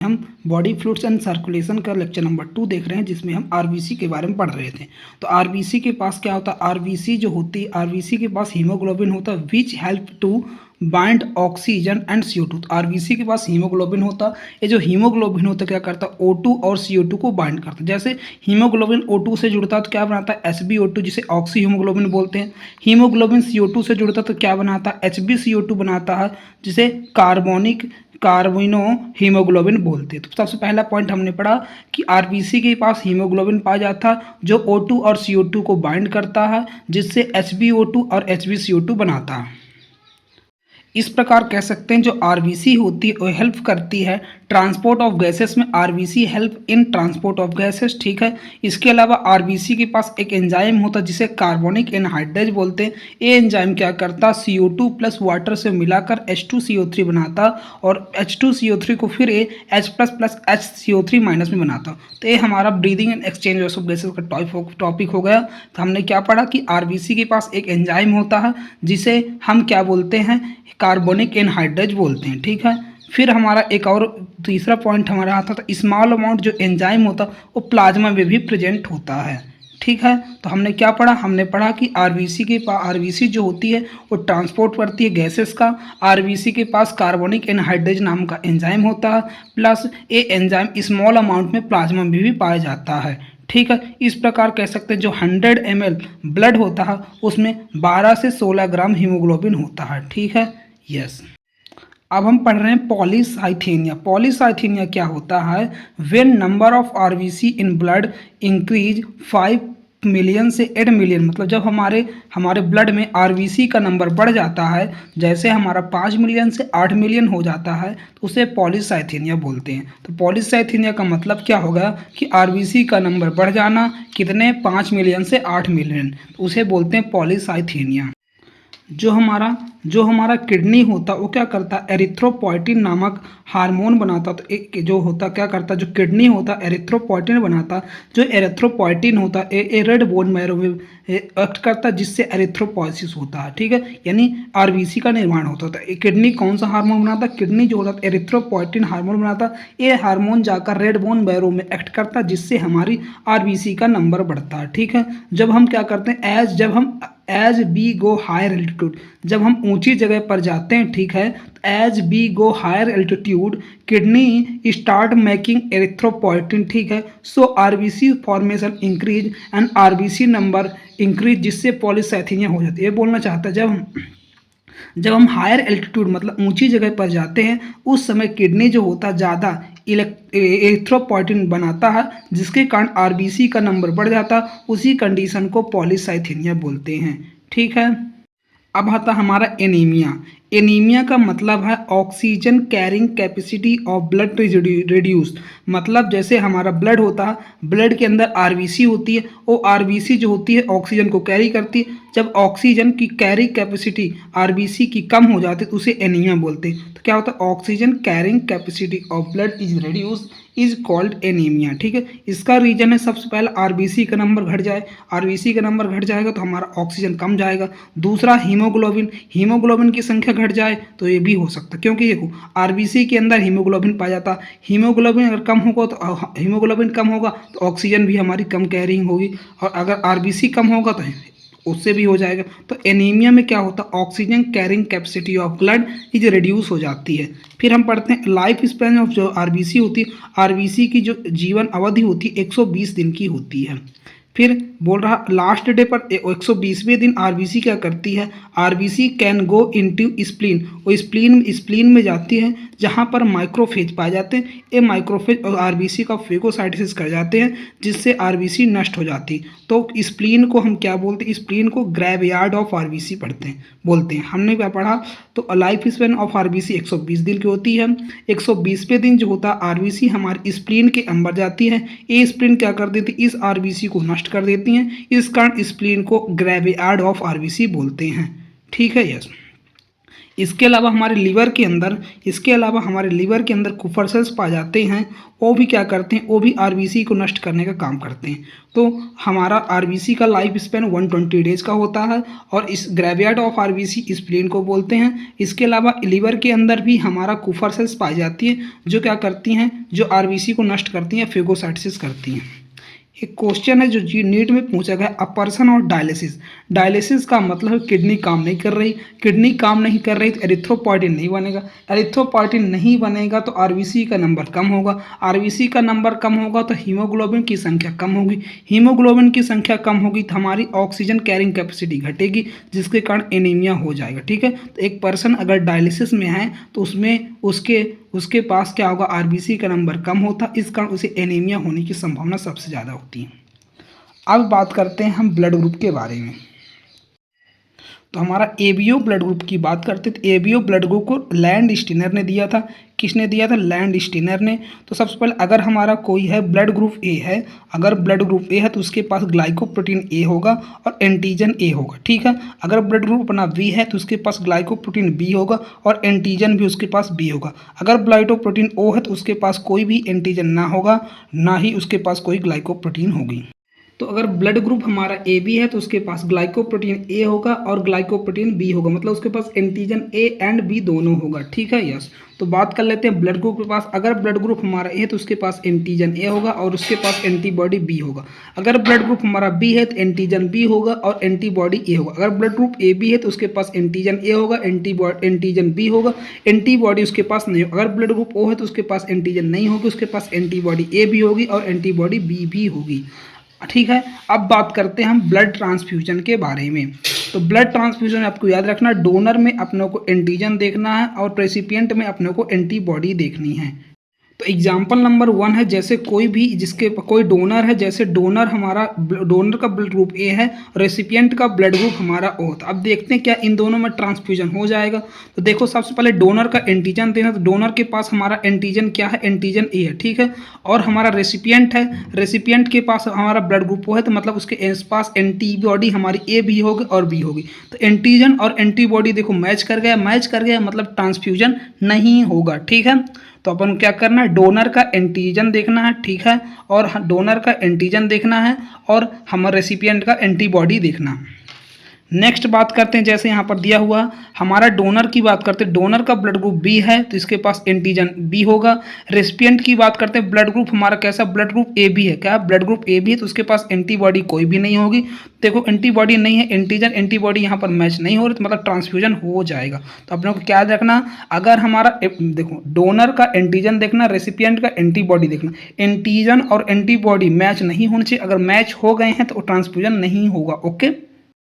हम body fluids and circulation का lecture number 2 देख रहे हैं, जिसमें हम आरबीसी के बारे में पढ़ रहे थे। तो आरबीसी के पास क्या होता है, आरबीसी जो होती है, आरबीसी के पास हीमोग्लोबिन होता है which help to bind oxygen and CO2। तो आरबीसी के पास हीमोग्लोबिन होता है। ये जो हीमोग्लोबिन होता है क्या करता है, O2 और CO2 को बाइंड करता है। जैसे हीमोग्लोबिन O2 से जुड़ता है तो क्या बनाता है, HbO2, जिसे ऑक्सी हीमोग्लोबिन बोलते हैं। हीमोग्लोबिन CO2 से जुड़ता है तो क्या बनाता है, HbCO2 बनाता है, जिसे कार्बोनो हीमोग्लोबिन बोलते हैं। तो सबसे पहला पॉइंट हमने पढ़ा कि आरबीसी के पास हीमोग्लोबिन पाया जाता है जो O2 और CO2 को बाइंड करता है, जिससे HbO2 और HbCO2 बनाता है। इस प्रकार कह सकते हैं जो आरबीसी होती है वो हेल्प करती है ट्रांसपोर्ट ऑफ गैसेस में। RBC help in transport of gases, ठीक है। इसके अलावा आरबीसी के पास एक एंजाइम होता है जिसे कार्बोनिक एनहाइड्रेज बोलते हैं। ये एंजाइम क्या करता है, CO2 प्लस वाटर से मिलाकर H2CO3 बनाता और H2CO3 को फिर ये H plus plus HCO3 minus में बनाता। तो ये हमारा breathing and exchange of gases का टॉपिक हो गया। तो हमने क्या पढ़ा कि आरबीसी के पास एक एंजाइम होता है जिसे हम क्या बोलते हैं, कार्बोनिक एनहाइड्रेज बोलते हैं, ठीक है। फिर हमारा एक और तीसरा पॉइंट हमारा आता था, स्मॉल अमाउंट जो एंजाइम होता है वो प्लाज्मा में भी प्रेजेंट होता है, ठीक है। तो हमने क्या पढ़ा, हमने पढ़ा कि आरबीसी जो होती है वो ट्रांसपोर्ट करती है गैसेस का। आरबीसी के पास कार्बोनिक एनहाइड्रेज नाम का एंजाइम होता है, प्लस ये एंजाइम स्मॉल अमाउंट में प्लाज्मा में भी पाया जाता है, ठीक है। इस प्रकार कह सकते हैं जो 100 ml ब्लड होता है उसमें 12 से 16 ग्राम हीमोग्लोबिन होता है, ठीक है। यस, अब हम पढ़ रहे हैं पॉलीसाइथेनिया। पॉलीसाइथेनिया क्या होता है, when number of RBC in blood increase 5 million से 8 मिलियन, मतलब जब हमारे ब्लड में आरबीसी का नंबर बढ़ जाता है, जैसे हमारा 5 मिलियन से 8 मिलियन हो जाता है तो उसे पॉलीसाइथेनिया बोलते हैं। तो पॉलीसाइथेनिया का मतलब क्या होगा कि आरबीसी का नंबर बढ़ जाना, कितने, 5 मिलियन से 8 मिलियन, तो उसे बोलते हैं पॉलीसाइथेनिया। जो हमारा किडनी होता वो क्या करता है, एरिथ्रोपोइटिन नामक हार्मोन बनाता। तो एक जो होता क्या करता, जो किडनी होता एरिथ्रोपोइटिन बनाता। जो एरिथ्रोपोइटिन होता ए रेड बोन मैरो में एक्ट करता, जिससे एरिथ्रोपोइसिस होता है, ठीक है, यानी आरबीसी का निर्माण होता था। किडनी कौन सा हार्मोन बनाता, किडनी जो होता एरिथ्रोपोइटिन हार्मोन बनाता। ये हार्मोन जाकर रेड बोन मैरो में एक्ट करता, जिससे हमारी आरबीसी का नंबर बढ़ता है, ठीक है। जब हम क्या करते हैं, as we go higher altitude, जब हम ऊंची जगह पर जाते हैं, ठीक है, as we go higher altitude kidney start making erythropoietin, ठीक है। So RBC formation increase and RBC number increase, जिससे पॉलीसाइथेनिया हो जाती है। ये बोलना चाहता है जब हम हायर एल्टीट्यूड मतलब ऊंची जगह पर जाते हैं, उस समय किडनी जो होता है ज़्यादा एरिथ्रोपोइटिन बनाता है, जिसके कारण आरबीसी का नंबर बढ़ जाता। उसी कंडीशन को पॉलीसाइथेनिया बोलते हैं, ठीक है। अब आता हमारा एनीमिया। एनीमिया का मतलब है oxygen carrying capacity of blood reduce. मतलब जैसे हमारा ब्लड होता है, ब्लड के अंदर आरबीसी होती है, वो आरबीसी जो होती है ऑक्सीजन को कैरी करती है। जब ऑक्सीजन की कैरी कैपेसिटी आरबीसी की कम हो जाती है तो उसे एनीमिया बोलते हैं। तो क्या होता है, oxygen carrying capacity of blood is reduce is called anaemia, ठीक है। इसका रीजन है सबसे पहले आरबीसी का नंबर घट जाए। आरबीसी का नंबर घट जाएगा तो हमारा ऑक्सीजन कम जाएगा। दूसरा हीमोग्लोबिन की संख्या घट जाए तो ये भी हो सकता है, क्योंकि देखो आरबीसी के अंदर हीमोग्लोबिन पाया जाता। हीमोग्लोबिन अगर कम होगा तो हीमोग्लोबिन कम होगा तो ऑक्सीजन भी हमारी कम कैरिंग होगी, और अगर आरबीसी कम होगा तो उससे भी हो जाएगा। तो एनीमिया में क्या होता है, oxygen carrying capacity of blood is reduce हो जाती है। फिर हम पढ़ते हैं लाइफ स्पैन ऑफ जो आरबीसी होती है। आरबीसी की जो जीवन अवधि होती है 120 दिन की होती है। फिर बोल रहा लास्ट डे पर 120वें दिन आरबीसी क्या करती है, RBC can go into spleen, वो स्प्लीन में जाती है जहाँ पर माइक्रोफेज पाए जाते हैं। ये माइक्रोफेज और आरबीसी का फेगोसाइटोसिस कर जाते हैं, जिससे आरबीसी नष्ट हो जाती। तो स्प्लीन को हम क्या बोलते हैं, स्प्लीन को ग्रेवयार्ड ऑफ आरबीसी बोलते हैं। हमने क्या पढ़ा, तो लाइफ स्पैन ऑफ आरबीसी 120 दिन की होती है। 120वें दिन जो होता है आरबीसी हमारी स्प्लीन के अंदर जाती है। ये स्प्लीन क्या कर देती है, इस आरबीसी को नष्ट कर देती हैं। इस कारण स्प्लीन को ग्रेवयार्ड ऑफ आरबीसी बोलते हैं, ठीक है। यस, इसके अलावा हमारे लीवर के अंदर कुफर सेल्स पाए जाते हैं। वो भी क्या करते हैं, वो भी आरबीसी को नष्ट करने का काम करते हैं। तो हमारा आरबीसी का लाइफ स्पैन 120 डेज का होता है और इस ग्रेवयार्ड ऑफ आरबीसी स्प्लीन को बोलते हैं। इसके अलावा लीवर के अंदर भी हमारा कुफर सेल्स पाई जाती है जो क्या करती हैं, जो आरबीसी को नष्ट करती हैं, फेगोसाइटोसिस करती हैं। एक क्वेश्चन है जो जी नीट में पूछा गया, अ पर्सन और डायलिसिस। डायलिसिस का मतलब किडनी काम नहीं कर रही, किडनी काम नहीं कर रही तो एरिथ्रोपॉयटिन नहीं बनेगा, एरिथ्रोपॉयटिन नहीं बनेगा तो आरबीसी का नंबर कम होगा, आरबीसी का नंबर कम होगा तो हीमोग्लोबिन की संख्या कम होगी, हीमोग्लोबिन की संख्या कम होगी तो हमारी ऑक्सीजन कैरिंग कैपेसिटी घटेगी जिसके कारण एनीमिया हो जाएगा। ठीक है, तो एक पर्सन अगर डायलिसिस में है तो उसमें उसके पास क्या होगा, आरबीसी का नंबर कम होता, इस कारण उसे एनीमिया होने की संभावना सबसे ज़्यादा होती है। अब बात करते हैं हम ब्लड ग्रुप के बारे में। तो हमारा एबीओ ब्लड ग्रुप की बात करते हैं तो एबीओ ब्लड ग्रुप को लैंड स्टीनर ने दिया था। किसने दिया था? लैंड स्टीनर ने। तो सबसे पहले अगर हमारा कोई है ब्लड ग्रुप ए है, अगर ब्लड ग्रुप ए है तो उसके पास ग्लाइकोप्रोटीन ए होगा और एंटीजन ए होगा। ठीक है, अगर ब्लड ग्रुप अपना बी है तो उसके पास ग्लाइकोप्रोटीन बी होगा और एंटीजन भी उसके पास बी होगा। अगर ग्लाइकोप्रोटीन ओ है तो उसके पास कोई भी एंटीजन ना होगा, ना ही उसके पास कोई ग्लाइकोप्रोटीन होगी। तो अगर ब्लड ग्रुप हमारा ए बी है तो उसके पास ग्लाइकोप्रोटीन ए होगा और ग्लाइकोप्रोटीन बी होगा, मतलब उसके पास एंटीजन ए एंड बी दोनों होगा। ठीक है, यस। तो बात कर लेते हैं ब्लड ग्रुप के पास। अगर ब्लड ग्रुप हमारा ए है तो उसके पास एंटीजन ए होगा और उसके पास एंटीबॉडी बी होगा। अगर ब्लड ग्रुप हमारा बी है तो एंटीजन बी होगा और एंटीबॉडी ए होगा। अगर ब्लड ग्रुप ए बी है तो उसके पास एंटीजन ए होगा, एंटीजन बी होगा, एंटीबॉडी उसके पास नहीं होगा। अगर ब्लड ग्रुप ओ है तो उसके पास एंटीजन नहीं होगी, उसके पास एंटीबॉडी ए भी होगी और एंटीबॉडी बी भी होगी। ठीक है, अब बात करते हैं हम ब्लड ट्रांसफ्यूजन के बारे में। तो ब्लड ट्रांसफ्यूजन आपको याद रखना, डोनर में अपनों को एंटीजन देखना है और रेसिपिएंट में अपनों को एंटीबॉडी देखनी है। तो एग्जाम्पल नंबर 1 है, जैसे कोई भी जिसके कोई डोनर है, जैसे डोनर का ब्लड ग्रुप ए है, रेसिपिएंट का ब्लड ग्रुप हमारा ओ। तो अब देखते हैं क्या इन दोनों में ट्रांसफ्यूजन हो जाएगा। तो देखो सबसे पहले डोनर का एंटीजन देना, तो डोनर के पास हमारा एंटीजन क्या है, एंटीजन ए है। ठीक है, और हमारा रेसिपिएंट है, रेसिपिएंट के पास हमारा ब्लड ग्रुप ओ है, तो मतलब उसके पास एंटीबॉडी हमारी ए भी होगी और बी होगी। तो एंटीजन और एंटीबॉडी देखो मैच कर गया, मतलब ट्रांसफ्यूजन नहीं होगा। ठीक है, तो अपन क्या करना है, डोनर का एंटीजन देखना है। ठीक है, और डोनर का एंटीजन देखना है और हमारे रेसिपिएंट का एंटीबॉडी देखना है। नेक्स्ट बात करते हैं, जैसे यहाँ पर दिया हुआ हमारा डोनर की बात करते हैं, डोनर का ब्लड ग्रुप बी है तो इसके पास एंटीजन बी होगा। रेसिपिएंट की बात करते हैं, ब्लड ग्रुप हमारा कैसा, ब्लड ग्रुप ए बी है। क्या ब्लड ग्रुप ए बी है तो उसके पास एंटीबॉडी कोई भी नहीं होगी। देखो एंटीबॉडी नहीं है, एंटीजन एंटीबॉडी यहाँ पर मैच नहीं हो रही, तो मतलब ट्रांसफ्यूजन हो जाएगा। तो अपने को क्या याद रखना, अगर हमारा देखो डोनर का एंटीजन देखना, रेसिपिएंट का एंटीबॉडी देखना, एंटीजन और एंटीबॉडी मैच नहीं होने चाहिए। अगर मैच हो गए हैं तो ट्रांसफ्यूजन नहीं होगा। ओके।